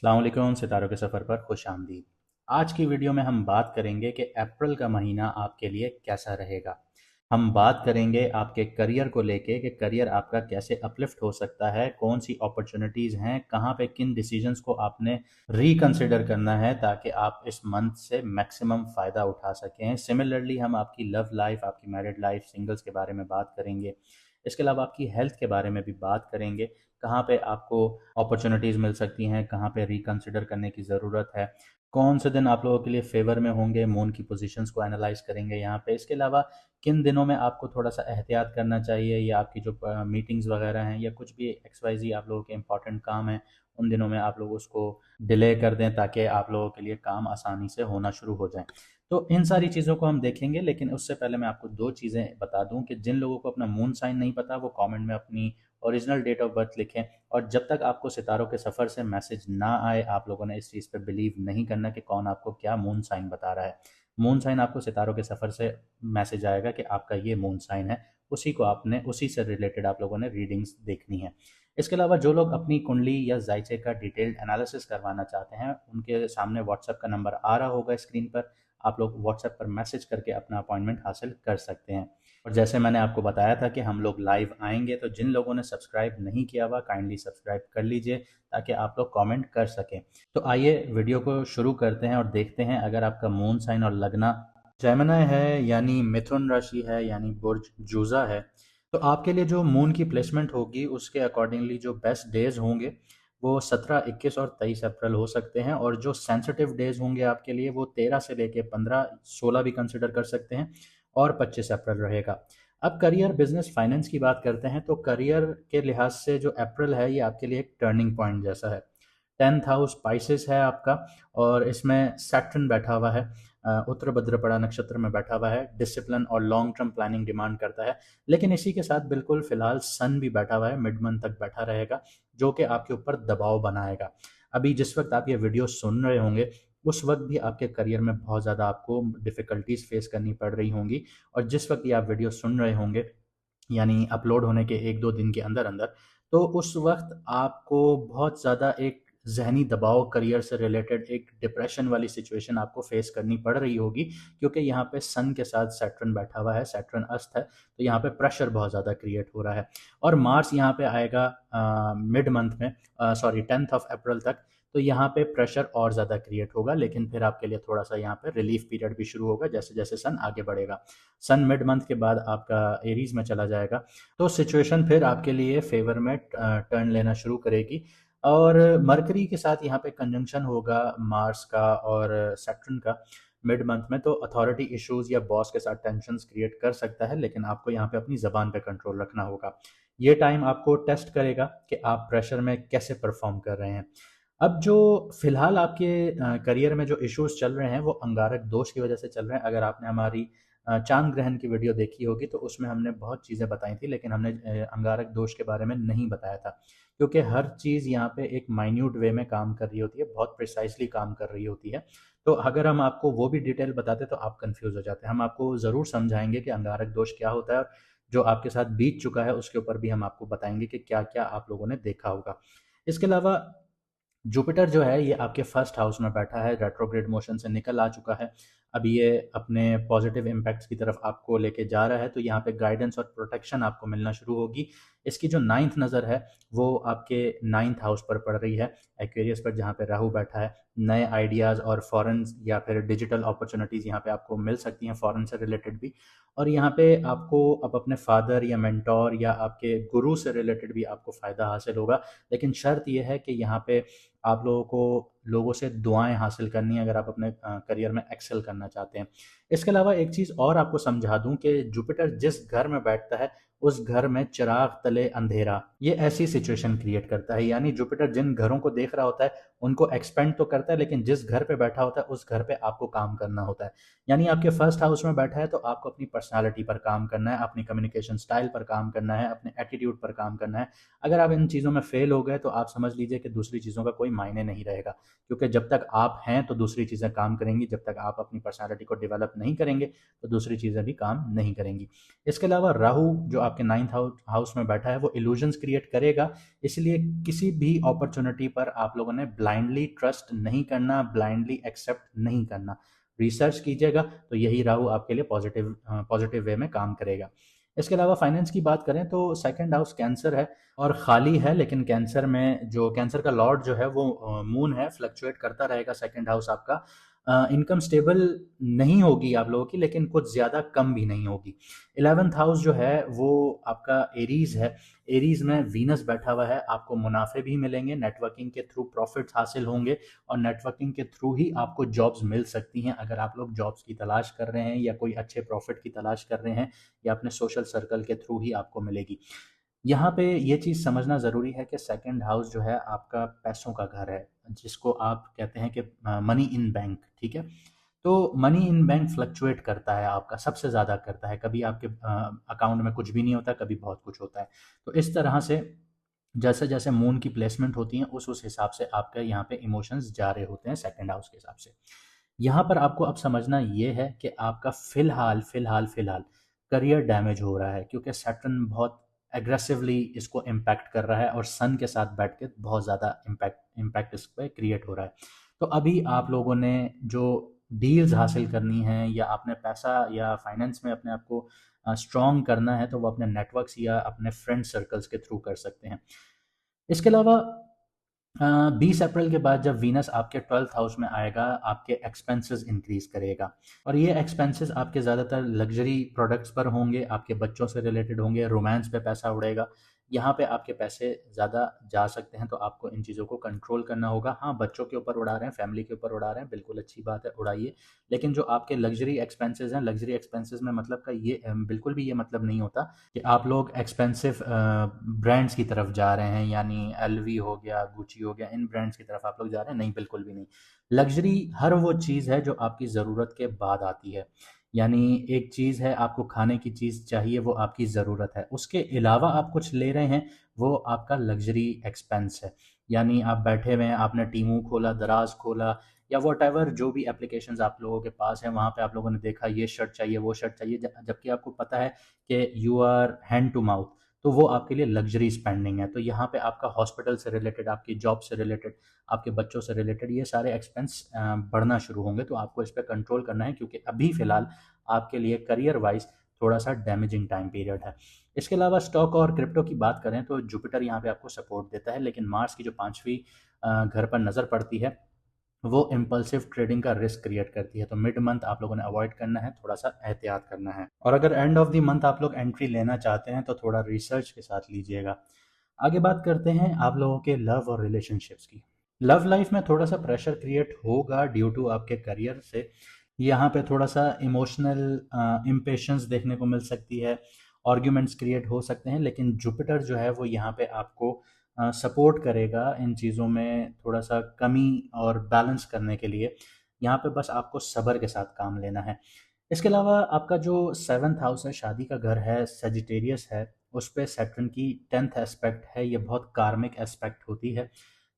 अस्सलाम वालेकुम, सितारों के सफ़र पर खुश आमदीद। आज की वीडियो में हम बात करेंगे कि अप्रैल का महीना आपके लिए कैसा रहेगा। हम बात करेंगे आपके करियर को लेके कि करियर आपका कैसे अपलिफ्ट हो सकता है, कौन सी अपॉर्चुनिटीज़ हैं, कहाँ पे किन डिसीजंस को आपने रिकंसिडर करना है ताकि आप इस मंथ से मैक्सिमम फ़ायदा उठा सकें। सिमिलरली हम आपकी लव लाइफ़, आपकी मैरिड लाइफ़, सिंगल्स के बारे में बात करेंगे। इसके अलावा आपकी हेल्थ के बारे में भी बात करेंगे, कहाँ पे आपको अपॉर्चुनिटीज़ मिल सकती हैं, कहाँ पे रिकंसिडर करने की ज़रूरत है, कौन से दिन आप लोगों के लिए फ़ेवर में होंगे, मून की पोज़ीशंस को एनालाइज़ करेंगे यहाँ पे। इसके अलावा किन दिनों में आपको थोड़ा-सा एहतियात करना चाहिए या आपकी जो मीटिंग्स वगैरह हैं या कुछ भी एक्स वाई ज़ेड आप लोगों के इम्पोर्टेंट काम हैं, उन दिनों में आप लोग उसको डिले कर दें ताकि आप लोगों के लिए काम आसानी से होना शुरू हो जाएँ। तो इन सारी चीज़ों को हम देखेंगे, लेकिन उससे पहले मैं आपको 2 चीज़ें बता दूँ कि जिन लोगों को अपना मून साइन नहीं पता, वो कमेंट में अपनी ओरिजिनल डेट ऑफ बर्थ लिखें। और जब तक आपको सितारों के सफ़र से मैसेज ना आए, आप लोगों ने इस चीज़ पे बिलीव नहीं करना कि कौन आपको क्या मून साइन बता रहा है। मून साइन आपको सितारों के सफ़र से मैसेज आएगा कि आपका ये मून साइन है, उसी को आपने उसी से रिलेटेड आप लोगों ने रीडिंग्स देखनी है। इसके अलावा जो लोग अपनी कुंडली या ज़ाइचे का डिटेल्ड एनालिसिस करवाना चाहते हैं, उनके सामने व्हाट्सएप का नंबर आ रहा होगा स्क्रीन पर, आप लोग व्हाट्सएप पर मैसेज करके अपना अपॉइंटमेंट हासिल कर सकते हैं। और जैसे मैंने आपको बताया था कि हम लोग लाइव आएंगे, तो जिन लोगों ने सब्सक्राइब नहीं किया हुआ काइंडली सब्सक्राइब कर लीजिए ताकि आप लोग कमेंट कर सकें। तो आइए वीडियो को शुरू करते हैं और देखते हैं अगर आपका मून साइन और लगना जेमिनी है यानी मिथुन राशि है यानी बुर्ज जूजा है, तो आपके लिए जो मून की प्लेसमेंट होगी उसके अकॉर्डिंगली जो बेस्ट डेज होंगे वो 17, 21 और 23 अप्रैल हो सकते हैं। और जो सेंसिटिव डेज होंगे आपके लिए वो 13 से लेके 15, 16 भी कंसिडर कर सकते हैं और 25 अप्रैल रहेगा। अब करियर, बिजनेस, फाइनेंस की बात करते हैं तो करियर के लिहाज से जो अप्रैल है ये आपके लिए एक टर्निंग पॉइंट जैसा है। 10th हाउस स्पाइसेस है आपका और इसमें सैटर्न बैठा हुआ है, उत्तर भद्रपड़ा नक्षत्र में बैठा हुआ है। डिसिप्लिन और लॉन्ग टर्म प्लानिंग डिमांड करता है, लेकिन इसी के साथ बिल्कुल फिलहाल सन भी बैठा हुआ है, मिड मंथ तक बैठा रहेगा, जो कि आपके ऊपर दबाव बनाएगा। अभी जिस वक्त आप ये वीडियो सुन रहे होंगे उस वक्त भी आपके करियर में बहुत ज़्यादा आपको डिफ़िकल्टीज़ फेस करनी पड़ रही होंगी, और जिस वक्त ये आप वीडियो सुन रहे होंगे यानी अपलोड होने के 1-2 दिन के अंदर-अंदर, तो उस वक़्त आपको बहुत ज़्यादा एक ज़हनी दबाव, करियर से रिलेटेड एक डिप्रेशन वाली सिचुएशन आपको फेस करनी पड़ रही होगी, क्योंकि यहाँ पे सन के साथ सैटर्न बैठा हुआ है, सैटर्न अस्त है, तो यहाँ पे प्रेशर बहुत ज़्यादा क्रिएट हो रहा है। और मार्स यहाँ पे आएगा मिड मंथ में, सॉरी 10th ऑफ अप्रैल तक, तो यहाँ पे प्रेशर और ज़्यादा क्रिएट होगा, लेकिन फिर आपके लिए थोड़ा-सा यहाँ पे रिलीफ पीरियड भी शुरू होगा जैसे-जैसे सन आगे बढ़ेगा। सन मिड मंथ के बाद आपका एरीज़ में चला जाएगा, तो सिचुएशन फिर आपके लिए फेवर में टर्न लेना शुरू करेगी। और मरकरी के साथ यहाँ पे कंजंक्शन होगा मार्स का और सैटर्न का मिड मंथ में, तो अथॉरिटी इश्यूज़ या बॉस के साथ टेंशन्स क्रिएट कर सकता है, लेकिन आपको यहाँ पे अपनी ज़बान पे कंट्रोल रखना होगा। ये टाइम आपको टेस्ट करेगा कि आप प्रेशर में कैसे परफॉर्म कर रहे हैं। अब जो फिलहाल आपके करियर में जो इश्यूज चल रहे हैं वो अंगारक दोष की वजह से चल रहे हैं। अगर आपने हमारी चांद ग्रहण की वीडियो देखी होगी तो उसमें हमने बहुत चीज़ें बताई थी, लेकिन हमने अंगारक दोष के बारे में नहीं बताया था, क्योंकि हर चीज़ यहाँ पे एक माइन्यूट वे में काम कर रही होती है, बहुत प्रिसाइजली काम कर रही होती है। तो अगर हम आपको वो भी डिटेल बताते तो आप कंफ्यूज हो जाते हैं। हम आपको ज़रूर समझाएंगे कि अंगारक दोष क्या होता है, और जो आपके साथ बीत चुका है उसके ऊपर भी हम आपको बताएंगे कि क्या क्या आप लोगों ने देखा होगा। इसके अलावा जुपिटर जो है ये आपके फर्स्ट हाउस में बैठा है, रेट्रोग्रेड मोशन से निकल आ चुका है। अब ये अपने पॉजिटिव इम्पैक्ट्स की तरफ आपको लेके जा रहा है, तो यहाँ पे गाइडेंस और प्रोटेक्शन आपको मिलना शुरू होगी। इसकी जो 9th नज़र है वो आपके 9th हाउस पर पड़ रही है, एक्वेरियस पर, जहाँ पे राहु बैठा है। नए आइडियाज़ और फॉरेन या फिर डिजिटल अपॉर्चुनिटीज़ यहाँ पे आपको मिल सकती हैं, फॉरेन से रिलेटेड भी। और यहाँ पे आपको अब अपने फादर या मेंटोर या आपके गुरु से रिलेटेड भी आपको फ़ायदा हासिल होगा, लेकिन शर्त यह है कि यहाँ पे आप लोगों को लोगों से दुआएं हासिल करनी है अगर आप अपने करियर में एक्सेल करना चाहते हैं। इसके अलावा एक चीज़ और आपको समझा दूं कि जुपिटर जिस घर में बैठता है उस घर में चिराग तले अंधेरा, ये ऐसी सिचुएशन क्रिएट करता है। यानी जुपिटर जिन घरों को देख रहा होता है उनको एक्सपेंड तो करता है, लेकिन जिस घर पे बैठा होता है उस घर पे आपको काम करना होता है। यानी आपके फर्स्ट हाउस में बैठा है तो आपको अपनी पर्सनालिटी पर काम करना है, अपनी कम्युनिकेशन स्टाइल पर काम करना है, अपने एटीट्यूड पर काम करना है। अगर आप इन चीज़ों में फेल हो गए तो आप समझ लीजिए कि दूसरी चीज़ों का कोई मायने नहीं रहेगा, क्योंकि जब तक आप हैं तो दूसरी चीज़ें काम करेंगी, जब तक आप अपनी पर्सनालिटी को डेवलप नहीं करेंगे तो दूसरी चीज़ें भी काम नहीं करेंगी। इसके अलावा राहु जो आपके 9th हाउस में बैठा है वो इल्यूजन्स क्रिएट करेगा। इसलिए किसी भी अपॉर्चुनिटी पर आप लोगों ने ब्लाइंडली ट्रस्ट नहीं करना, ब्लाइंडली एक्सेप्ट नहीं करना। रिसर्च कीजिएगा तो यही राहु आपके लिए पॉजिटिव वे में काम करेगा। इसके अलावा फाइनेंस की बात करें तो सेकंड हाउस कैंसर है और खाली है, लेकिन कैंसर में जो कैंसर का लॉर्ड जो है वो मून है, फ्लक्चुएट करता रहेगा सेकंड हाउस आपका। इनकम स्टेबल नहीं होगी आप लोगों की, लेकिन कुछ ज़्यादा कम भी नहीं होगी। 11th हाउस जो है वो आपका एरीज है। एरीज में वीनस बैठा हुआ है, आपको मुनाफे भी मिलेंगे, नेटवर्किंग के थ्रू प्रॉफिट्स हासिल होंगे और नेटवर्किंग के थ्रू ही आपको जॉब्स मिल सकती हैं। अगर आप लोग जॉब्स की तलाश कर रहे हैं या कोई अच्छे प्रॉफिट की तलाश कर रहे हैं, या अपने सोशल सर्कल के थ्रू ही आपको मिलेगी। यहाँ पे ये चीज़ समझना ज़रूरी है कि सेकंड हाउस जो है आपका पैसों का घर है, जिसको आप कहते हैं कि मनी इन बैंक, ठीक है। तो मनी इन बैंक फ्लक्चुएट करता है, आपका सबसे ज़्यादा करता है। कभी आपके अकाउंट में कुछ भी नहीं होता, कभी बहुत कुछ होता है। तो इस तरह से जैसे जैसे मून की प्लेसमेंट होती है उस हिसाब से आपके यहाँ पे इमोशंस जा रहे होते हैं सेकंड हाउस के हिसाब से। यहाँ पर आपको अब समझना ये है कि आपका फिलहाल करियर डैमेज हो रहा है, क्योंकि सैटर्न बहुत एग्रेसिवली इसको इम्पैक्ट कर रहा है और सन के साथ बैठ के बहुत ज़्यादा इम्पैक्ट इस पर क्रिएट हो रहा है। तो अभी आप लोगों ने जो डील्स हासिल करनी है या आपने पैसा या फाइनेंस में अपने आप को स्ट्रॉन्ग करना है, तो वो अपने नेटवर्क्स या अपने फ्रेंड सर्कल्स के थ्रू कर सकते हैं। इसके अलावा 20 अप्रैल के बाद जब वीनस आपके 12th हाउस में आएगा, आपके एक्सपेंसेस इंक्रीज करेगा और ये एक्सपेंसेस आपके ज़्यादातर लग्जरी प्रोडक्ट्स पर होंगे, आपके बच्चों से रिलेटेड होंगे, रोमांस पे पैसा उड़ेगा। यहाँ पे आपके पैसे ज़्यादा जा सकते हैं, तो आपको इन चीज़ों को कंट्रोल करना होगा। हाँ, बच्चों के ऊपर उड़ा रहे हैं, फैमिली के ऊपर उड़ा रहे हैं, बिल्कुल अच्छी बात है, उड़ाइए। लेकिन जो आपके लग्जरी एक्सपेंसेस हैं, लग्जरी एक्सपेंसेस में मतलब का ये बिल्कुल भी ये मतलब नहीं होता कि आप लोग एक्सपेंसिव ब्रांड्स की तरफ जा रहे हैं, यानी एलवी हो गया, गुची हो गया, इन ब्रांड्स की तरफ आप लोग जा रहे हैं, नहीं, बिल्कुल भी नहीं। लग्जरी हर वो चीज़ है जो आपकी ज़रूरत के बाद आती है। यानी एक चीज़ है, आपको खाने की चीज़ चाहिए, वो आपकी ज़रूरत है, उसके अलावा आप कुछ ले रहे हैं, वो आपका लग्जरी एक्सपेंस है। यानी आप बैठे हुए हैं, आपने टीमू खोला, दराज खोला या वॉटएवर जो भी एप्लीकेशंस आप लोगों के पास है, वहाँ पे आप लोगों ने देखा ये शर्ट चाहिए, वो शर्ट चाहिए, जबकि आपको पता है कि you are hand to mouth, तो वो आपके लिए लग्जरी स्पेंडिंग है। तो यहाँ पे आपका हॉस्पिटल से रिलेटेड, आपकी जॉब से रिलेटेड, आपके बच्चों से रिलेटेड ये सारे एक्सपेंस बढ़ना शुरू होंगे। तो आपको इस पर कंट्रोल करना है, क्योंकि अभी फ़िलहाल आपके लिए करियर वाइज थोड़ा सा डैमेजिंग टाइम पीरियड है। इसके अलावा स्टॉक और क्रिप्टो की बात करें तो जुपिटर यहाँ पे आपको सपोर्ट देता है, लेकिन मार्स की जो 5वीं घर पर नज़र पड़ती है वो इम्पल्सिव ट्रेडिंग का रिस्क क्रिएट करती है। तो मिड मंथ आप लोगों ने अवॉइड करना है, थोड़ा सा एहतियात करना है। और अगर एंड ऑफ द मंथ आप लोग एंट्री लेना चाहते हैं तो थोड़ा रिसर्च के साथ लीजिएगा। आगे बात करते हैं आप लोगों के लव और रिलेशनशिप्स की। लव लाइफ में थोड़ा सा प्रेशर क्रिएट होगा ड्यू टू आपके करियर से। यहाँ पे थोड़ा सा इमोशनल इम्पेशंस देखने को मिल सकती है, आर्ग्यूमेंट्स क्रिएट हो सकते हैं, लेकिन जुपिटर जो है वो यहाँ पे आपको सपोर्ट करेगा इन चीज़ों में, थोड़ा सा कमी और बैलेंस करने के लिए। यहाँ पे बस आपको सब्र के साथ काम लेना है। इसके अलावा आपका जो 7th हाउस है, शादी का घर है, सेजिटेरियस है, उस पे सैटर्न की 10th एस्पेक्ट है, ये बहुत कार्मिक एस्पेक्ट होती है।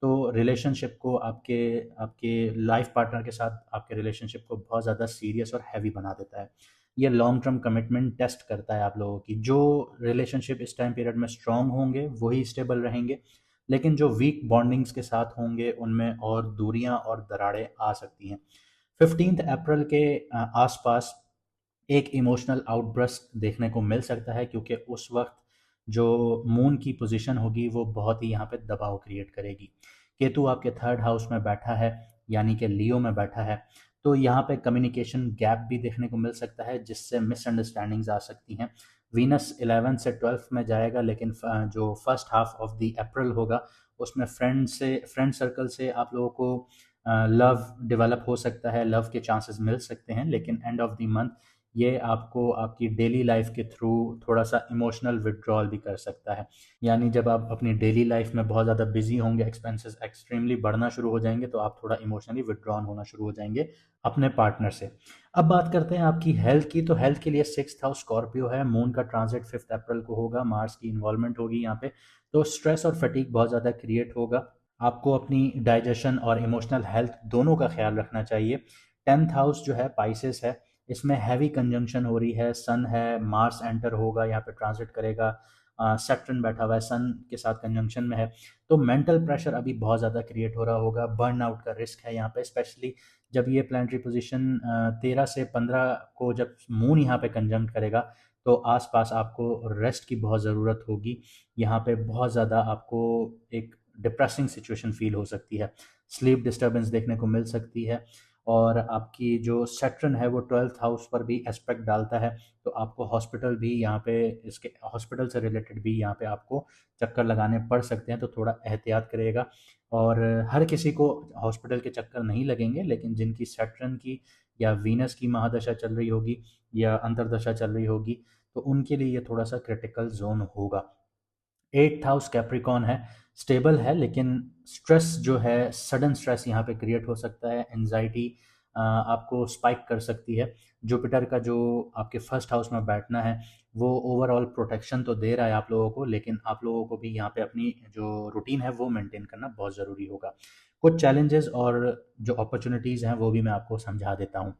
तो रिलेशनशिप को आपके आपके लाइफ पार्टनर के साथ आपके रिलेशनशिप को बहुत ज़्यादा सीरियस और हैवी बना देता है। ये लॉन्ग टर्म कमिटमेंट टेस्ट करता है आप लोगों की। जो रिलेशनशिप इस टाइम पीरियड में स्ट्रांग होंगे वही स्टेबल रहेंगे, लेकिन जो वीक बॉन्डिंग्स के साथ होंगे उनमें और दूरियां और दरारें आ सकती हैं। 15 अप्रैल के आसपास एक इमोशनल आउटब्रस्ट देखने को मिल सकता है, क्योंकि उस वक्त जो मून की पोजीशन होगी वो बहुत ही यहाँ पे दबाव क्रिएट करेगी। केतु आपके 3rd हाउस में बैठा है, यानी कि लियो में बैठा है, तो यहाँ पे कम्युनिकेशन गैप भी देखने को मिल सकता है, जिससे मिसअंडरस्टैंडिंग्स आ सकती हैं। वीनस 11 से 12 में जाएगा, लेकिन जो first half of the April होगा उसमें फ्रेंड सर्कल से आप लोगों को लव डेवलप हो सकता है, लव के चांसेस मिल सकते हैं, लेकिन एंड ऑफ द मंथ ये आपको आपकी डेली लाइफ के थ्रू थोड़ा सा इमोशनल विड्रॉल भी कर सकता है। यानी जब आप अपनी डेली लाइफ में बहुत ज़्यादा बिजी होंगे, एक्सपेंसेस एक्सट्रीमली बढ़ना शुरू हो जाएंगे, तो आप थोड़ा इमोशनली विड्रॉन होना शुरू हो जाएंगे अपने पार्टनर से। अब बात करते हैं आपकी हेल्थ की। तो हेल्थ के लिए 6th हाउस स्कॉर्पियो है, मून का ट्रांजिट 5 अप्रैल को होगा, मार्स की इन्वॉल्वमेंट होगी यहाँ पे, तो स्ट्रेस और फटीग बहुत ज़्यादा क्रिएट होगा। आपको अपनी डाइजेशन और इमोशनल हेल्थ दोनों का ख्याल रखना चाहिए। 10th हाउस जो है पाइसेस है, इसमें हैवी कंजंक्शन हो रही है, सन है, मार्स एंटर होगा, यहाँ पे ट्रांजिट करेगा, सैटर्न बैठा हुआ है, सन के साथ कंजंक्शन में है, तो मेंटल प्रेशर अभी बहुत ज़्यादा क्रिएट हो रहा होगा, बर्नआउट का रिस्क है यहाँ पे, स्पेशली जब ये प्लानिटरी पोजीशन 13 से 15 को जब मून यहाँ पे कंजंक्ट करेगा, तो आसपास आपको रेस्ट की बहुत ज़रूरत होगी। यहाँ पे बहुत ज़्यादा आपको एक डिप्रेसिंग सिचुएशन फील हो सकती है, स्लीप डिस्टर्बेंस देखने को मिल सकती है, और आपकी जो सैटर्न है वो 12th हाउस पर भी एस्पेक्ट डालता है, तो आपको हॉस्पिटल भी यहाँ पे, इसके हॉस्पिटल से रिलेटेड भी यहाँ पे आपको चक्कर लगाने पड़ सकते हैं, तो थोड़ा एहतियात करिएगा। और हर किसी को हॉस्पिटल के चक्कर नहीं लगेंगे, लेकिन जिनकी सैटर्न की या वीनस की महादशा चल रही होगी या अंतर्दशा चल रही होगी, तो उनके लिए ये थोड़ा सा क्रिटिकल जोन होगा। 8th हाउस कैप्रिकॉन है, स्टेबल है, लेकिन स्ट्रेस जो है, सडन स्ट्रेस यहाँ पे क्रिएट हो सकता है, एंजाइटी आपको स्पाइक कर सकती है। जुपिटर का जो आपके फर्स्ट हाउस में बैठना है, वो ओवरऑल प्रोटेक्शन तो दे रहा है आप लोगों को, लेकिन आप लोगों को भी यहाँ पे अपनी जो रूटीन है वो मेंटेन करना बहुत ज़रूरी होगा। कुछ चैलेंजेस और जो अपॉर्चुनिटीज़ हैं वो भी मैं आपको समझा देता हूँ।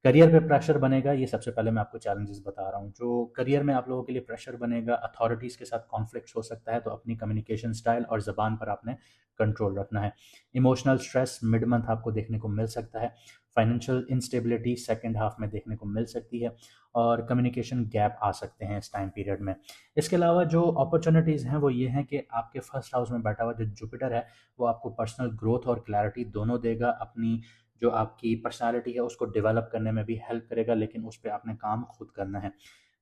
करियर पे प्रेशर बनेगा, ये सबसे पहले मैं आपको चैलेंजेस बता रहा हूँ। जो करियर में आप लोगों के लिए प्रेशर बनेगा, अथॉरिटीज़ के साथ कॉन्फ्लिक्ट हो सकता है, तो अपनी कम्युनिकेशन स्टाइल और ज़बान पर आपने कंट्रोल रखना है। इमोशनल स्ट्रेस मिड मंथ आपको देखने को मिल सकता है। फाइनेंशियल इंस्टेबिलिटी सेकंड हाफ में देखने को मिल सकती है, और कम्युनिकेशन गैप आ सकते हैं इस टाइम पीरियड में। इसके अलावा जो अपॉर्चुनिटीज़ हैं वो ये हैं कि आपके फर्स्ट हाउस में बैठा हुआ जो जुपिटर है, वो आपको पर्सनल ग्रोथ और क्लैरिटी दोनों देगा। अपनी जो आपकी पर्सनालिटी है उसको डेवलप करने में भी हेल्प करेगा, लेकिन उस पर आपने काम खुद करना है।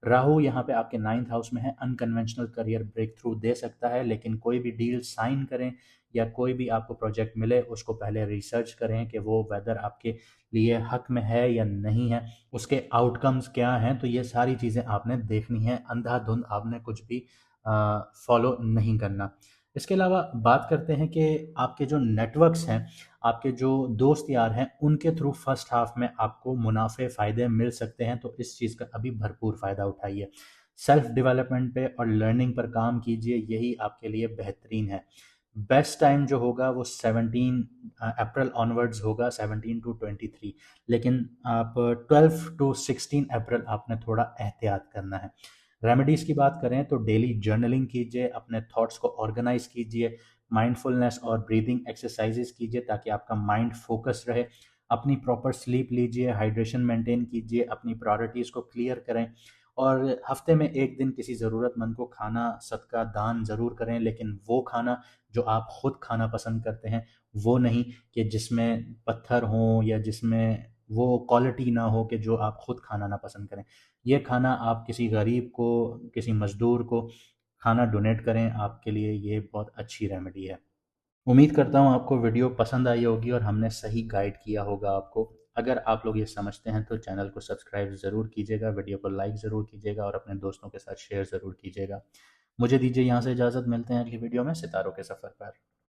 राहु यहाँ पे आपके 9th हाउस में है, अनकन्वेंशनल करियर ब्रेक थ्रू दे सकता है, लेकिन कोई भी डील साइन करें या कोई भी आपको प्रोजेक्ट मिले, उसको पहले रिसर्च करें कि वो वेदर आपके लिए हक में है या नहीं है, उसके आउटकम्स क्या हैं, तो ये सारी चीज़ें आपने देखनी है, अंधाधुंध आपने कुछ भी फॉलो नहीं करना। इसके अलावा बात करते हैं कि आपके जो नेटवर्क्स हैं, आपके जो दोस्त यार हैं, उनके थ्रू फर्स्ट हाफ में आपको मुनाफे फ़ायदे मिल सकते हैं, तो इस चीज़ का अभी भरपूर फ़ायदा उठाइए। सेल्फ डेवलपमेंट पे और लर्निंग पर काम कीजिए, यही आपके लिए बेहतरीन है। बेस्ट टाइम जो होगा वो 17 अप्रैल ऑनवर्ड्स होगा, 17 टू 23, लेकिन आप 12 टू 16 अप्रैल आपने थोड़ा एहतियात करना है। रेमेडीज़ की बात करें तो डेली जर्नलिंग कीजिए, अपने थॉट्स को ऑर्गेनाइज कीजिए, माइंडफुलनेस और ब्रीदिंग एक्सरसाइजेस कीजिए ताकि आपका माइंड फोकस रहे। अपनी प्रॉपर स्लीप लीजिए, हाइड्रेशन मेंटेन कीजिए, अपनी प्रायोरिटीज़ को क्लियर करें, और हफ्ते में एक दिन किसी ज़रूरतमंद को खाना सदका दान ज़रूर करें, लेकिन वो खाना जो आप खुद खाना पसंद करते हैं, वो नहीं कि जिसमें पत्थर हों या जिसमें वो क्वालिटी ना हो कि जो आप खुद खाना ना पसंद करें। ये खाना आप किसी गरीब को, किसी मज़दूर को खाना डोनेट करें, आपके लिए ये बहुत अच्छी रेमेडी है। उम्मीद करता हूँ आपको वीडियो पसंद आई होगी और हमने सही गाइड किया होगा आपको। अगर आप लोग ये समझते हैं तो चैनल को सब्सक्राइब ज़रूर कीजिएगा, वीडियो को लाइक ज़रूर कीजिएगा और अपने दोस्तों के साथ शेयर ज़रूर कीजिएगा। मुझे दीजिए यहाँ से इजाज़त, मिलते हैं अगली वीडियो में सितारों के सफ़र पर।